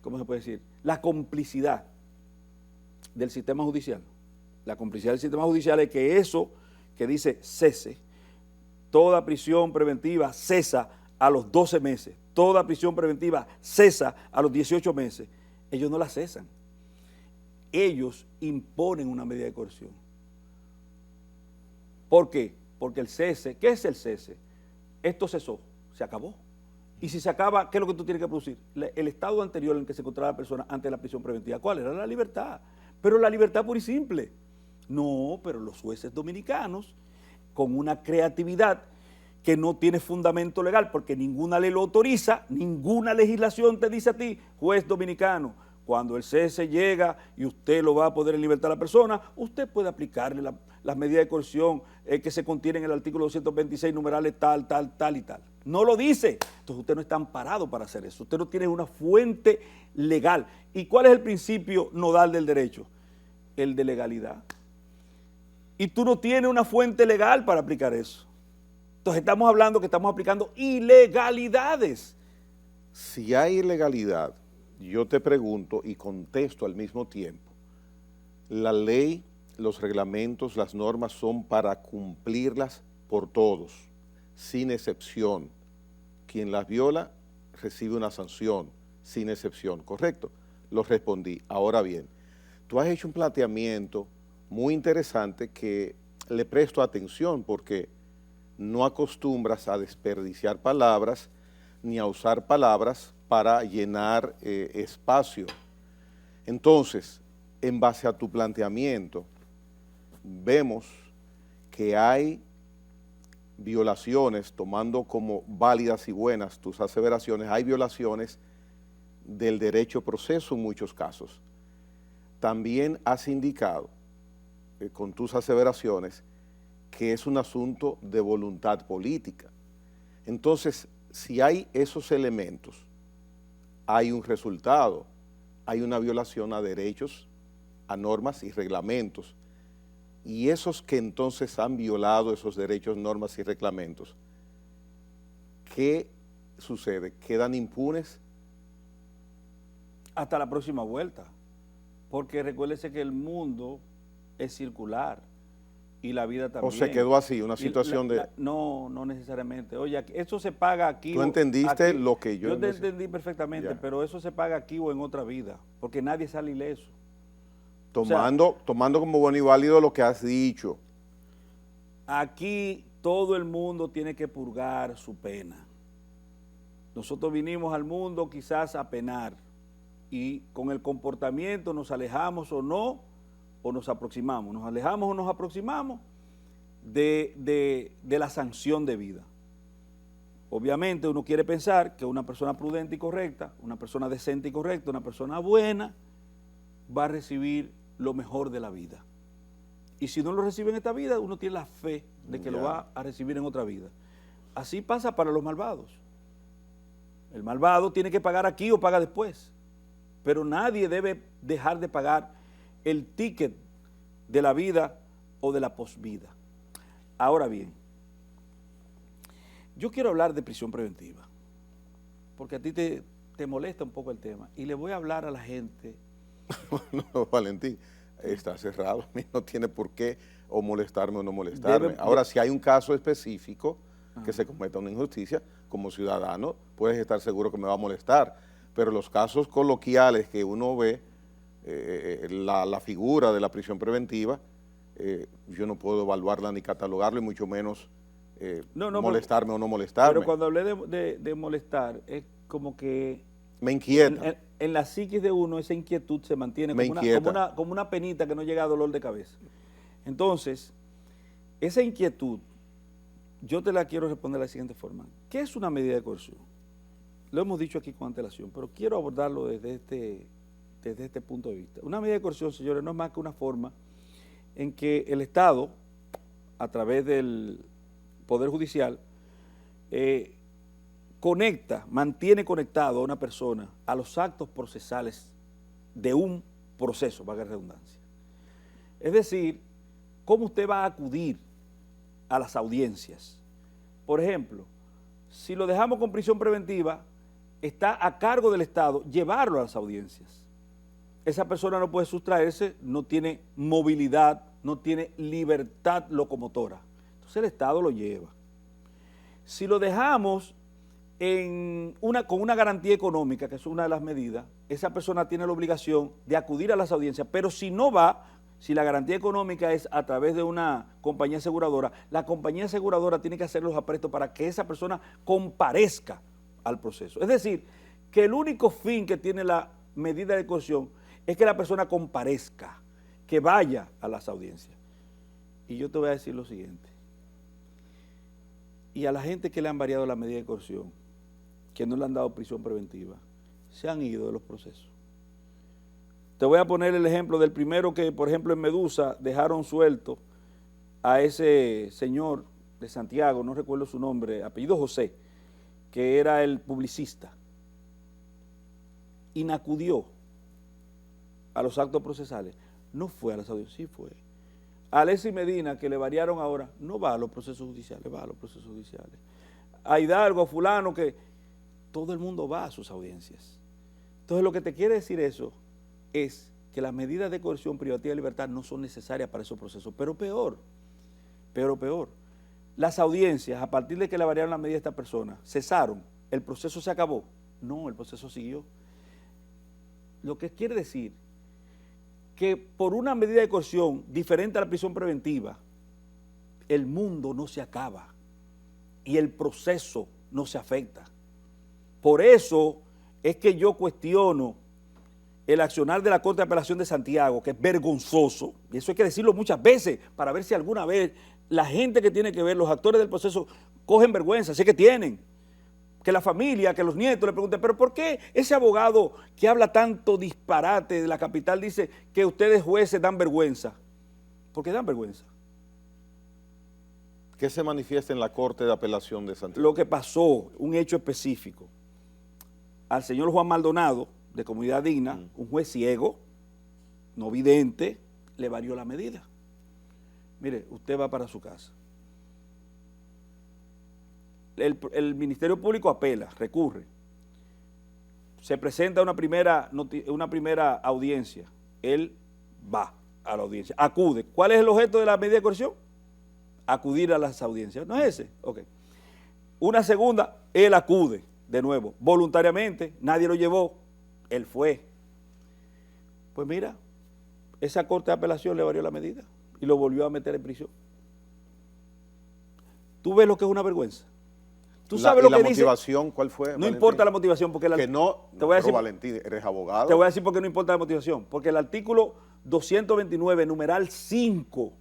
¿cómo se puede decir? La complicidad del sistema judicial. La complicidad del sistema judicial es que eso que dice cese, toda prisión preventiva cesa a los 12 meses, toda prisión preventiva cesa a los 18 meses. Ellos no la cesan. Ellos imponen una medida de coerción. ¿Por qué? Porque el cese, ¿qué es el cese? Esto cesó, se acabó. Y si se acaba, ¿qué es lo que tú tienes que producir? El estado anterior en el que se encontraba la persona antes de la prisión preventiva. ¿Cuál era? La libertad. Pero la libertad pura y simple. No, pero los jueces dominicanos, con una creatividad que no tiene fundamento legal, porque ninguna ley lo autoriza, ninguna legislación te dice a ti, juez dominicano, cuando el cese llega y usted lo va a poder en libertad a la persona, usted puede aplicarle las medidas de coerción que se contienen en el artículo 226, numerales tal, tal, tal y tal. No lo dice. Entonces usted no está amparado para hacer eso. Usted no tiene una fuente legal. ¿Y cuál es el principio nodal del derecho? El de legalidad. Y tú no tienes una fuente legal para aplicar eso. Entonces estamos hablando que estamos aplicando ilegalidades. Si hay ilegalidad, yo te pregunto y contesto al mismo tiempo, la ley, los reglamentos, las normas son para cumplirlas por todos, sin excepción. Quien las viola recibe una sanción, sin excepción, ¿correcto? Lo respondí. Ahora bien, tú has hecho un planteamiento muy interesante que le presto atención porque no acostumbras a desperdiciar palabras ni a usar palabras para llenar espacio. Entonces, en base a tu planteamiento, vemos que hay violaciones, tomando como válidas y buenas tus aseveraciones, hay violaciones del derecho a proceso en muchos casos. También has indicado con tus aseveraciones que es un asunto de voluntad política. Entonces, si hay esos elementos, hay un resultado, hay una violación a derechos, a normas y reglamentos. Y esos que entonces han violado esos derechos, normas y reglamentos, ¿qué sucede? ¿Quedan impunes? Hasta la próxima vuelta. Porque recuérdese que el mundo es circular y la vida también. ¿O se quedó así, una situación de...? No, no necesariamente. Oye, eso se paga aquí. ¿Tú entendiste aquí, lo que yo...? Yo te entendí perfectamente, ya. Pero eso se paga aquí o en otra vida, porque nadie sale ileso. Tomando como bueno y válido lo que has dicho. Aquí todo el mundo tiene que purgar su pena. Nosotros vinimos al mundo quizás a penar y con el comportamiento nos alejamos o no, o nos aproximamos. Nos alejamos o nos aproximamos de la sanción de vida. Obviamente uno quiere pensar que una persona prudente y correcta, una persona decente y correcta, una persona buena, va a recibir lo mejor de la vida. Y si no lo recibe en esta vida, uno tiene la fe de que lo va a recibir en otra vida. Así pasa para los malvados. El malvado tiene que pagar aquí o paga después. Pero nadie debe dejar de pagar el ticket de la vida o de la posvida. Ahora bien, yo quiero hablar de prisión preventiva, porque a ti te molesta un poco el tema, y le voy a hablar a la gente. No, Valentín, está cerrado, a mí no tiene por qué o molestarme o no molestarme. Ahora, si hay un caso específico que se cometa una injusticia, como ciudadano, puedes estar seguro que me va a molestar, pero los casos coloquiales que uno ve, la figura de la prisión preventiva, yo no puedo evaluarla ni catalogarlo, y mucho menos molestarme o no molestarme. Pero cuando hablé de molestar, es como que... Me inquieta. En la psiquis de uno esa inquietud se mantiene como una penita que no llega a dolor de cabeza. Entonces, esa inquietud, yo te la quiero responder de la siguiente forma. ¿Qué es una medida de coerción? Lo hemos dicho aquí con antelación, pero quiero abordarlo desde este punto de vista. Una medida de coerción, señores, no es más que una forma en que el Estado, a través del Poder Judicial, mantiene conectado a una persona a los actos procesales de un proceso, valga la redundancia. Es decir, cómo usted va a acudir a las audiencias. Por ejemplo, si lo dejamos con prisión preventiva, está a cargo del Estado llevarlo a las audiencias. Esa persona no puede sustraerse, no tiene movilidad, no tiene libertad locomotora. Entonces el Estado lo lleva. Si lo dejamos con una garantía económica, que es una de las medidas, esa persona tiene la obligación de acudir a las audiencias, pero si no va, si la garantía económica es a través de una compañía aseguradora, la compañía aseguradora tiene que hacer los aprestos para que esa persona comparezca al proceso. Es decir, que el único fin que tiene la medida de coerción es que la persona comparezca, que vaya a las audiencias. Y yo te voy a decir lo siguiente. Y a la gente que le han variado la medida de coerción, que no le han dado prisión preventiva, se han ido de los procesos. Te voy a poner el ejemplo del primero que, por ejemplo, en Medusa dejaron suelto a ese señor de Santiago, no recuerdo su nombre, apellido José, que era el publicista. Inacudió a los actos procesales. No fue a las audiencias, sí fue. A Alexis Medina, que le variaron ahora, no va a los procesos judiciales, va a los procesos judiciales. A Hidalgo, a fulano, que todo el mundo va a sus audiencias. Entonces, lo que te quiere decir eso es que las medidas de coerción, privativa de libertad no son necesarias para esos procesos, pero peor, las audiencias, a partir de que le variaron la medida a esta persona, cesaron, el proceso se acabó. No, el proceso siguió. Lo que quiere decir que por una medida de coerción diferente a la prisión preventiva, el mundo no se acaba y el proceso no se afecta. Por eso es que yo cuestiono el accionar de la Corte de Apelación de Santiago, que es vergonzoso, y eso hay que decirlo muchas veces para ver si alguna vez la gente que tiene que ver, los actores del proceso, cogen vergüenza, sé que tienen. Que la familia, que los nietos le pregunten, pero ¿por qué ese abogado que habla tanto disparate de la capital dice que ustedes jueces dan vergüenza? Porque dan vergüenza. ¿Qué se manifiesta en la Corte de Apelación de Santiago? Lo que pasó, un hecho específico. Al señor Juan Maldonado, de Comunidad Digna, un juez ciego, no vidente, le varió la medida. Mire, usted va para su casa. El Ministerio Público apela, recurre. Se presenta una primera audiencia. Él va a la audiencia, acude. ¿Cuál es el objeto de la medida de coerción? Acudir a las audiencias. ¿No es ese? Ok. Una segunda, él acude de nuevo, voluntariamente, nadie lo llevó, él fue. Pues mira, esa Corte de Apelación le varió la medida y lo volvió a meter en prisión. ¿Tú ves lo que es una vergüenza? ¿Tú sabes lo que dice? ¿La motivación cuál fue? No Valentín? importa la motivación, porque que no, te voy a decir, Valentín, eres abogado. Te voy a decir por qué no importa la motivación, porque el artículo 229, numeral 5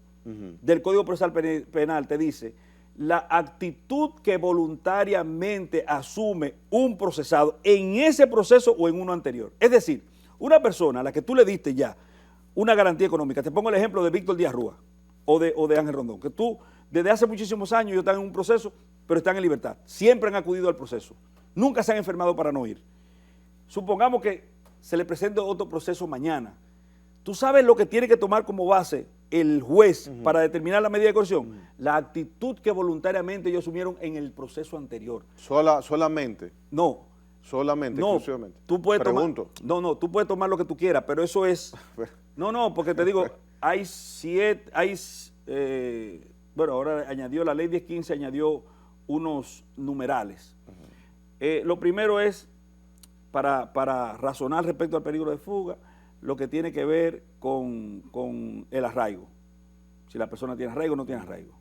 del Código Procesal Penal te dice: la actitud que voluntariamente asume un procesado en ese proceso o en uno anterior. Es decir, una persona a la que tú le diste ya una garantía económica, te pongo el ejemplo de Víctor Díaz Rúa o de Ángel Rondón, que tú desde hace muchísimos años ellos están en un proceso, pero están en libertad. Siempre han acudido al proceso. Nunca se han enfermado para no ir. Supongamos que se le presente otro proceso mañana. ¿Tú sabes lo que tiene que tomar como base el juez para determinar la medida de coerción? La actitud que voluntariamente ellos asumieron en el proceso anterior. ¿Solamente? No. Solamente, no, exclusivamente. Tú puedes Pregunto. tú puedes tomar lo que tú quieras, pero eso es... No, porque te digo, bueno, ahora añadió la ley 1015, añadió unos numerales. Lo primero es, para razonar respecto al peligro de fuga, lo que tiene que ver con el arraigo. Si la persona tiene arraigo o no tiene arraigo.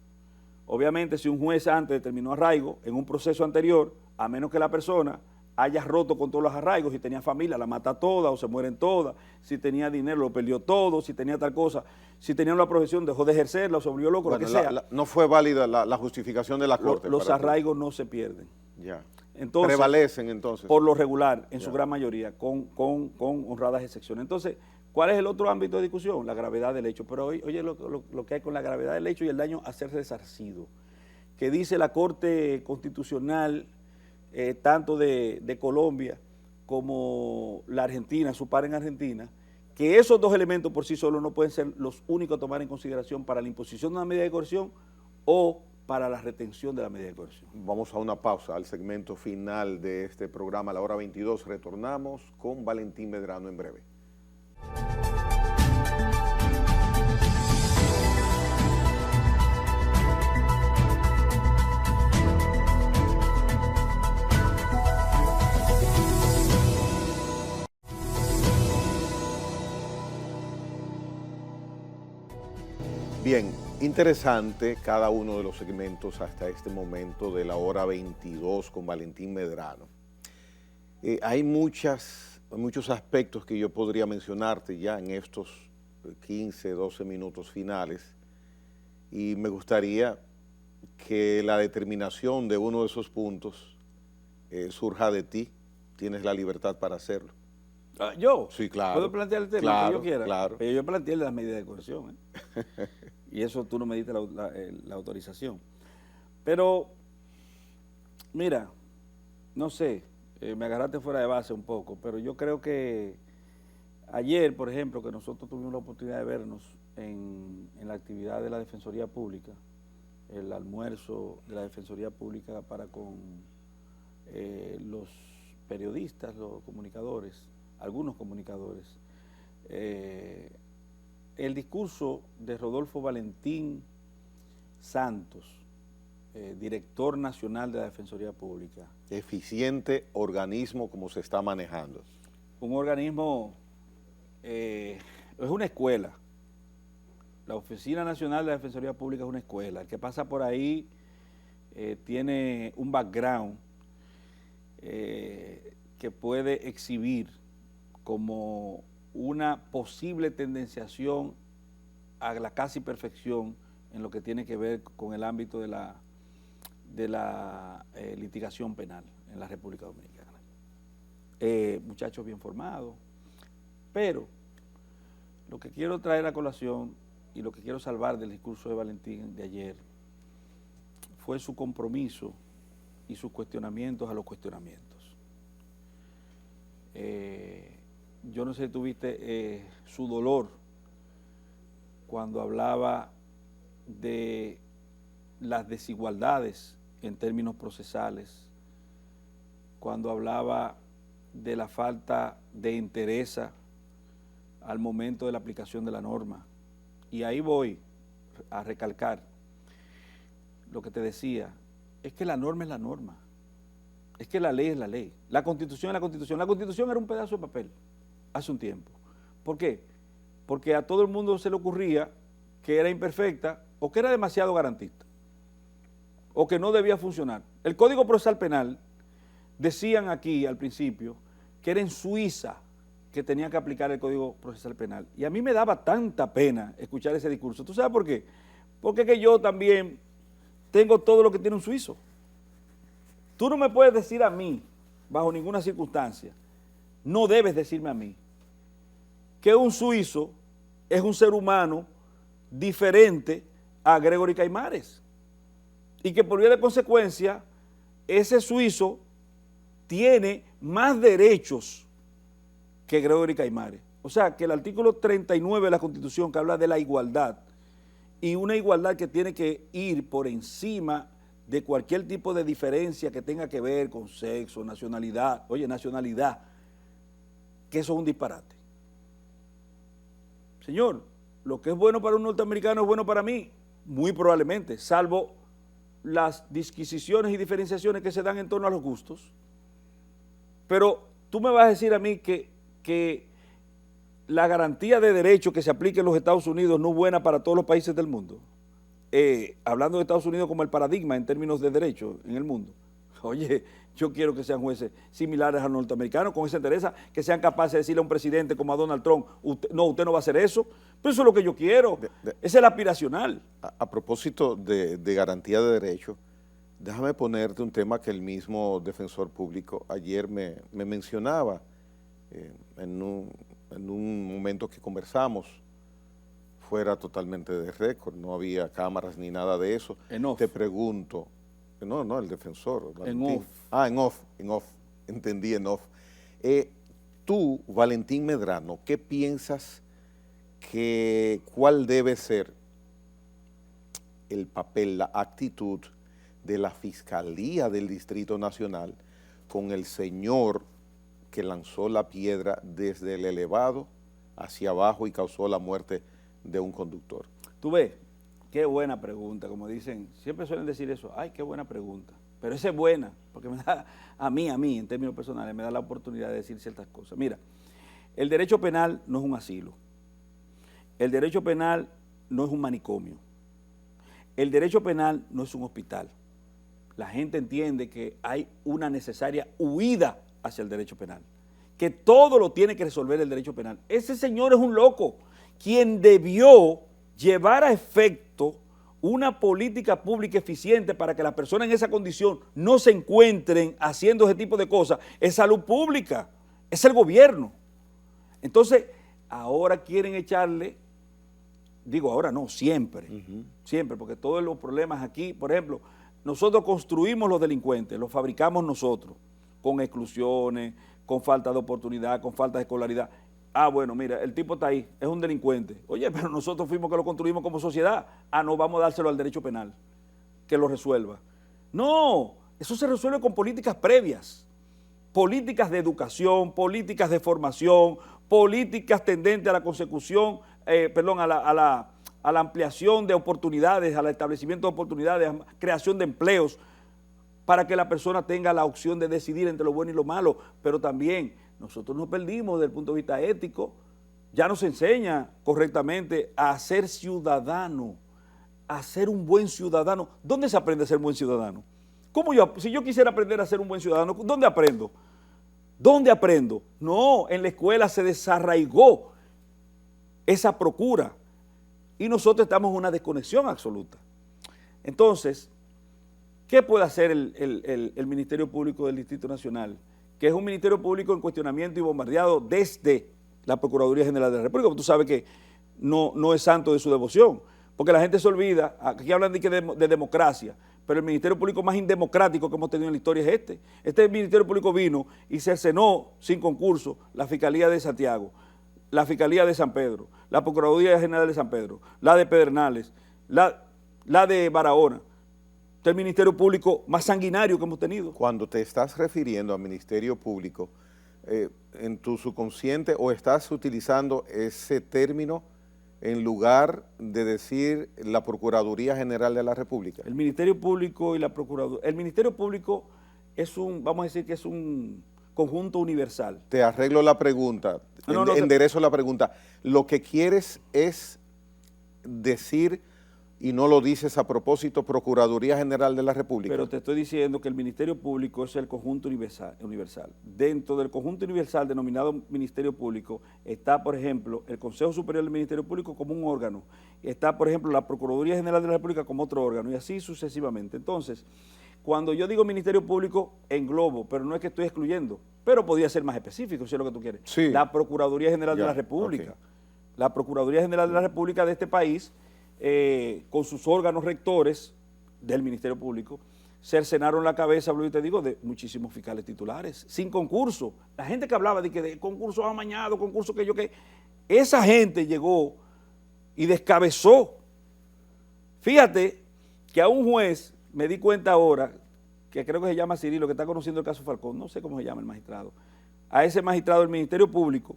Obviamente, si un juez antes determinó arraigo en un proceso anterior, a menos que la persona haya roto con todos los arraigos, si tenía familia, la mata toda o se mueren todas, si tenía dinero, lo perdió todo, si tenía tal cosa, si tenía una profesión, dejó de ejercerla o se volvió loco, bueno, lo que sea. No fue válida la justificación de la Corte. Los arraigos no se pierden. Ya. Entonces, prevalecen entonces. Por lo regular, en su gran mayoría, con honradas excepciones. Entonces, ¿cuál es el otro ámbito de discusión? La gravedad del hecho. Pero oye lo que hay con la gravedad del hecho y el daño a ser resarcido. Que dice la Corte Constitucional, tanto de Colombia como la Argentina, su par en Argentina, que esos dos elementos por sí solos no pueden ser los únicos a tomar en consideración para la imposición de una medida de coerción o para la retención de la medida de coerción. Vamos a una pausa, al segmento final de este programa, a la hora 22. Retornamos con Valentín Medrano en breve. Bien, interesante cada uno de los segmentos hasta este momento de la hora 22 con Valentín Medrano. Hay muchos aspectos que yo podría mencionarte ya en estos 15, 12 minutos finales y me gustaría que la determinación de uno de esos puntos surja de ti. Tienes la libertad para hacerlo. ¿Yo? Sí, claro. ¿Puedo plantear el tema claro, que yo quiera? Claro. Pero yo planteé las medidas de coerción. Y eso tú no me diste la autorización. Pero, mira, no sé, me agarraste fuera de base un poco, pero yo creo que ayer, por ejemplo, que nosotros tuvimos la oportunidad de vernos en la actividad de la Defensoría Pública, el almuerzo de la Defensoría Pública para con los periodistas, los comunicadores, algunos comunicadores, el discurso de Rodolfo Valentín Santos, director nacional de la Defensoría Pública. Eficiente organismo como se está manejando. Un organismo, es una escuela. La Oficina Nacional de la Defensoría Pública es una escuela. El que pasa por ahí tiene un background que puede exhibir como una posible tendenciación a la casi perfección en lo que tiene que ver con el ámbito de la litigación penal en la República Dominicana. Muchachos bien formados, pero lo que quiero traer a colación y lo que quiero salvar del discurso de Valentín de ayer fue su compromiso y sus cuestionamientos a los cuestionamientos. Yo no sé si tuviste su dolor cuando hablaba de las desigualdades en términos procesales, cuando hablaba de la falta de entereza al momento de la aplicación de la norma. Y ahí voy a recalcar lo que te decía, es que la norma es la norma, es que la ley es la ley, la Constitución es la Constitución. La Constitución era un pedazo de papel hace un tiempo. ¿Por qué? Porque a todo el mundo se le ocurría que era imperfecta o que era demasiado garantista o que no debía funcionar. El Código Procesal Penal, decían aquí al principio, que era en Suiza que tenía que aplicar el Código Procesal Penal. Y a mí me daba tanta pena escuchar ese discurso. ¿Tú sabes por qué? Porque que yo también tengo todo lo que tiene un suizo. Tú no me puedes decir a mí, bajo ninguna circunstancia, no debes decirme a mí, que un suizo es un ser humano diferente a Gregory Caimares. Y que por vía de consecuencia, ese suizo tiene más derechos que Gregory Caimares. O sea, que el artículo 39 de la Constitución, que habla de la igualdad, y una igualdad que tiene que ir por encima de cualquier tipo de diferencia que tenga que ver con sexo, nacionalidad, que eso es un disparate. Señor, lo que es bueno para un norteamericano es bueno para mí, muy probablemente, salvo las disquisiciones y diferenciaciones que se dan en torno a los gustos. Pero tú me vas a decir a mí que la garantía de derechos que se aplique en los Estados Unidos no es buena para todos los países del mundo. Hablando de Estados Unidos como el paradigma en términos de derechos en el mundo. Oye, yo quiero que sean jueces similares a los norteamericanos, con esa entereza, que sean capaces de decirle a un presidente como a Donald Trump, usted no va a hacer eso, pero eso es lo que yo quiero, ese es el aspiracional. A propósito de garantía de derechos, déjame ponerte un tema que el mismo defensor público ayer me mencionaba en un momento que conversamos, fuera totalmente de récord, no había cámaras ni nada de eso. En off. Te pregunto, no, el defensor. En off. En off, entendí en off. Tú, Valentín Medrano, ¿qué piensas cuál debe ser el papel, la actitud de la Fiscalía del Distrito Nacional con el señor que lanzó la piedra desde el elevado hacia abajo y causó la muerte de un conductor? Tú ves, qué buena pregunta, como dicen, siempre suelen decir eso, ay, qué buena pregunta, pero esa es buena, porque me da, a mí, en términos personales, me da la oportunidad de decir ciertas cosas. Mira, el derecho penal no es un asilo, el derecho penal no es un manicomio, el derecho penal no es un hospital. La gente entiende que hay una necesaria huida hacia el derecho penal, que todo lo tiene que resolver el derecho penal. Ese señor es un loco, quien debió llevar a efecto una política pública eficiente para que las personas en esa condición no se encuentren haciendo ese tipo de cosas. Es salud pública, es el gobierno. Entonces, ahora quieren echarle, digo ahora no, siempre, siempre, porque todos los problemas aquí, por ejemplo, nosotros construimos los delincuentes, los fabricamos nosotros, con exclusiones, con falta de oportunidad, con falta de escolaridad. Ah, bueno, mira, el tipo está ahí, es un delincuente. Oye, pero nosotros fuimos que lo construimos como sociedad. Ah, no, vamos a dárselo al derecho penal, que lo resuelva. No, eso se resuelve con políticas previas, políticas de educación, políticas de formación, políticas tendentes a la consecución, a la ampliación de oportunidades, al establecimiento de oportunidades, a creación de empleos, para que la persona tenga la opción de decidir entre lo bueno y lo malo. Pero también nosotros nos perdimos desde el punto de vista ético, ya nos enseña correctamente a ser ciudadano, a ser un buen ciudadano. ¿Dónde se aprende a ser un buen ciudadano? Si yo quisiera aprender a ser un buen ciudadano, ¿dónde aprendo? ¿Dónde aprendo? No, en la escuela se desarraigó esa procura y nosotros estamos en una desconexión absoluta. Entonces, ¿qué puede hacer el Ministerio Público del Distrito Nacional? Que es un Ministerio Público en cuestionamiento y bombardeado desde la Procuraduría General de la República, porque tú sabes que no es santo de su devoción, porque la gente se olvida, aquí hablan de democracia, pero el Ministerio Público más indemocrático que hemos tenido en la historia es este. Este Ministerio Público vino y cercenó sin concurso la Fiscalía de Santiago, la Fiscalía de San Pedro, la Procuraduría General de San Pedro, la de Pedernales, la de Barahona. Este es el Ministerio Público más sanguinario que hemos tenido. Cuando te estás refiriendo al Ministerio Público, en tu subconsciente, o estás utilizando ese término en lugar de decir la Procuraduría General de la República. El Ministerio Público y la Procuraduría. El Ministerio Público es vamos a decir que es un conjunto universal. Te arreglo la pregunta, enderezo la pregunta. Lo que quieres es decir, y no lo dices a propósito, Procuraduría General de la República. Pero te estoy diciendo que el Ministerio Público es el conjunto universal. Dentro del conjunto universal denominado Ministerio Público está, por ejemplo, el Consejo Superior del Ministerio Público como un órgano. Está, por ejemplo, la Procuraduría General de la República como otro órgano, y así sucesivamente. Entonces, cuando yo digo Ministerio Público, englobo, pero no es que estoy excluyendo, pero podría ser más específico, si es lo que tú quieres. Sí. La Procuraduría General de la República. Okay. La Procuraduría General de la República de este país, con sus órganos rectores del Ministerio Público, cercenaron la cabeza, te digo, de muchísimos fiscales titulares, sin concurso. La gente que hablaba de concurso amañado, concurso esa gente llegó y descabezó. Fíjate que a un juez, me di cuenta ahora, que creo que se llama Cirilo, que está conociendo el caso Falcón, no sé cómo se llama el magistrado, a ese magistrado del Ministerio Público,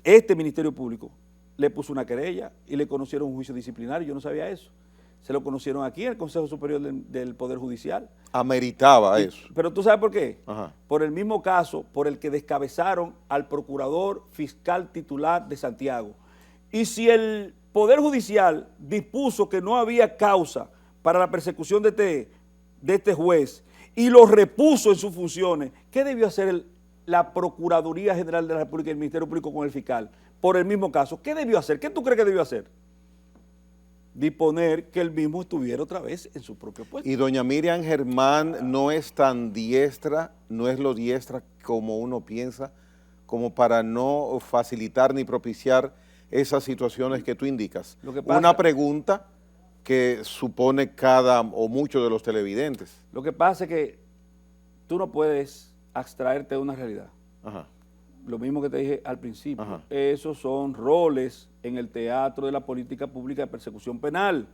este Ministerio Público, le puso una querella y le conocieron un juicio disciplinario. Yo no sabía eso. Se lo conocieron aquí en el Consejo Superior del Poder Judicial. Ameritaba eso. Pero ¿tú sabes por qué? Ajá. Por el mismo caso por el que descabezaron al procurador fiscal titular de Santiago. Y si el Poder Judicial dispuso que no había causa para la persecución de este juez y lo repuso en sus funciones, ¿qué debió hacer la Procuraduría General de la República y el Ministerio Público con el fiscal? Por el mismo caso, ¿qué debió hacer? ¿Qué tú crees que debió hacer? Disponer que él mismo estuviera otra vez en su propio puesto. Y doña Miriam Germán no es tan diestra, no es lo diestra como uno piensa, como para no facilitar ni propiciar esas situaciones que tú indicas. Una pregunta que supone cada o muchos de los televidentes. Lo que pasa es que tú no puedes abstraerte de una realidad. Ajá. lo mismo que te dije al principio. Ajá. Esos son roles en el teatro de la política pública de persecución penal.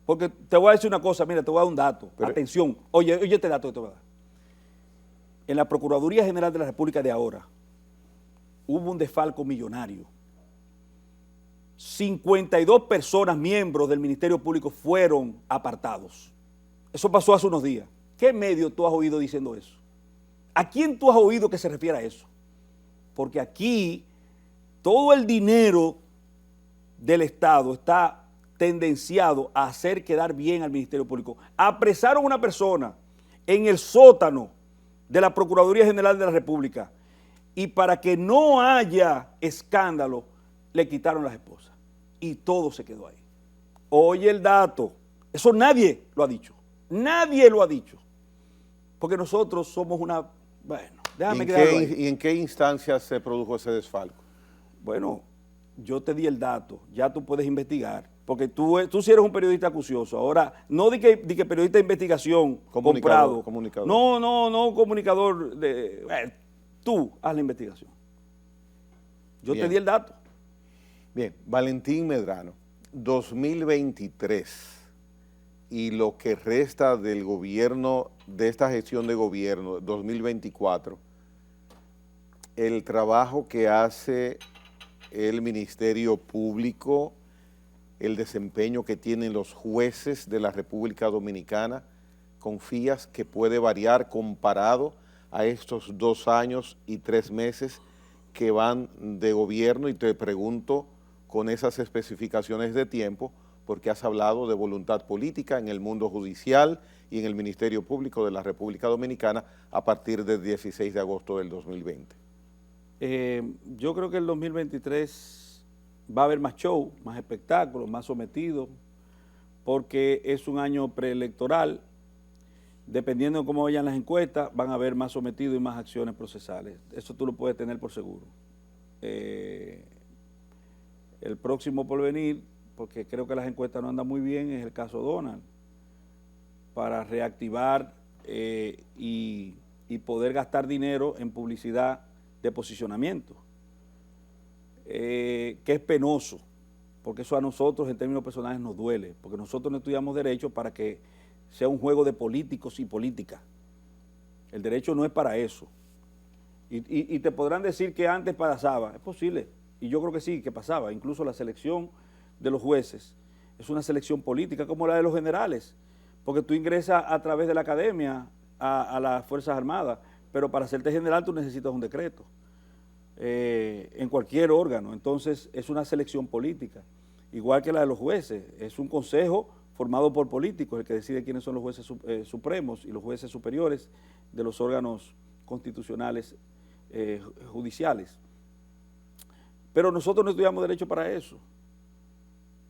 Porque te voy a decir una cosa, mira, te voy a dar un dato. Pero, atención, oye este dato que te voy a dar. En la Procuraduría General de la República de ahora, hubo un desfalco millonario. 52 personas, miembros del Ministerio Público, fueron apartados. Eso pasó hace unos días. ¿Qué medio tú has oído diciendo eso? ¿A quién tú has oído que se refiere a eso? Porque aquí todo el dinero del Estado está tendenciado a hacer quedar bien al Ministerio Público. Apresaron a una persona en el sótano de la Procuraduría General de la República y para que no haya escándalo, le quitaron las esposas y todo se quedó ahí. Oye el dato, eso nadie lo ha dicho, nadie lo ha dicho, porque nosotros somos una... Bueno, déjame quedarlo ahí. ¿Y en qué instancia se produjo ese desfalco? Bueno, yo te di el dato, ya tú puedes investigar, porque tú sí eres un periodista acucioso. Ahora, no di que periodista de investigación comprado. Comunicador. No, comunicador. Tú haz la investigación. Yo Bien. te di el dato. Bien, Valentín Medrano, 2023 y lo que resta del gobierno, de esta gestión de gobierno, 2024, el trabajo que hace el Ministerio Público, el desempeño que tienen los jueces de la República Dominicana, ¿confías que puede variar comparado a estos 2 años y 3 meses que van de gobierno? Y te pregunto con esas especificaciones de tiempo, porque has hablado de voluntad política en el mundo judicial y en el Ministerio Público de la República Dominicana a partir del 16 de agosto del 2020. Yo creo que el 2023 va a haber más show, más espectáculos, más sometidos, porque es un año preelectoral. Dependiendo de cómo vayan las encuestas, van a haber más sometidos y más acciones procesales. Eso tú lo puedes tener por seguro. El próximo por venir, porque creo que las encuestas no andan muy bien, es el caso Donald, para reactivar y poder gastar dinero en publicidad de posicionamiento, que es penoso, porque eso a nosotros en términos personales nos duele, porque nosotros no estudiamos derecho para que sea un juego de políticos y política. El derecho no es para eso. Y te podrán decir que antes pasaba, es posible, y yo creo que sí, que pasaba. Incluso la selección de los jueces es una selección política como la de los generales, porque tú ingresas a través de la academia a las Fuerzas Armadas, pero para hacerte general tú necesitas un decreto en cualquier órgano. Entonces es una selección política, igual que la de los jueces. Es un consejo formado por políticos, el que decide quiénes son los jueces supremos y los jueces superiores de los órganos constitucionales judiciales. Pero nosotros no estudiamos derecho para eso,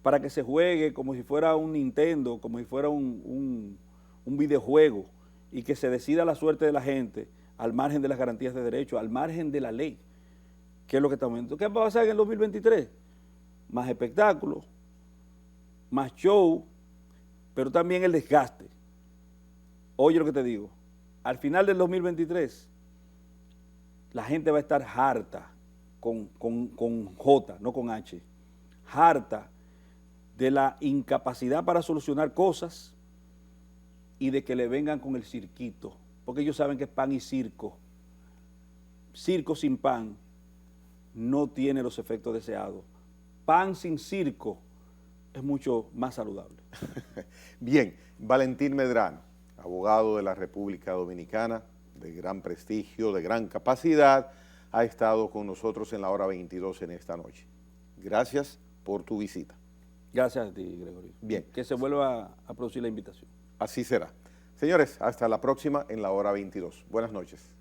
para que se juegue como si fuera un Nintendo, como si fuera un videojuego, y que se decida la suerte de la gente al margen de las garantías de derecho, al margen de la ley, que es lo que estamos viendo. ¿Qué va a pasar en el 2023? Más espectáculos, más show, pero también el desgaste. Oye lo que te digo, al final del 2023, la gente va a estar harta, con J, no con H, harta de la incapacidad para solucionar cosas y de que le vengan con el cirquito, porque ellos saben que es pan y circo. Circo sin pan no tiene los efectos deseados. Pan sin circo es mucho más saludable. Bien, Valentín Medrano, abogado de la República Dominicana, de gran prestigio, de gran capacidad, ha estado con nosotros en la hora 22 en esta noche. Gracias por tu visita. Gracias a ti, Gregorio. Bien. Que se vuelva a producir la invitación. Así será. Señores, hasta la próxima en la hora 22. Buenas noches.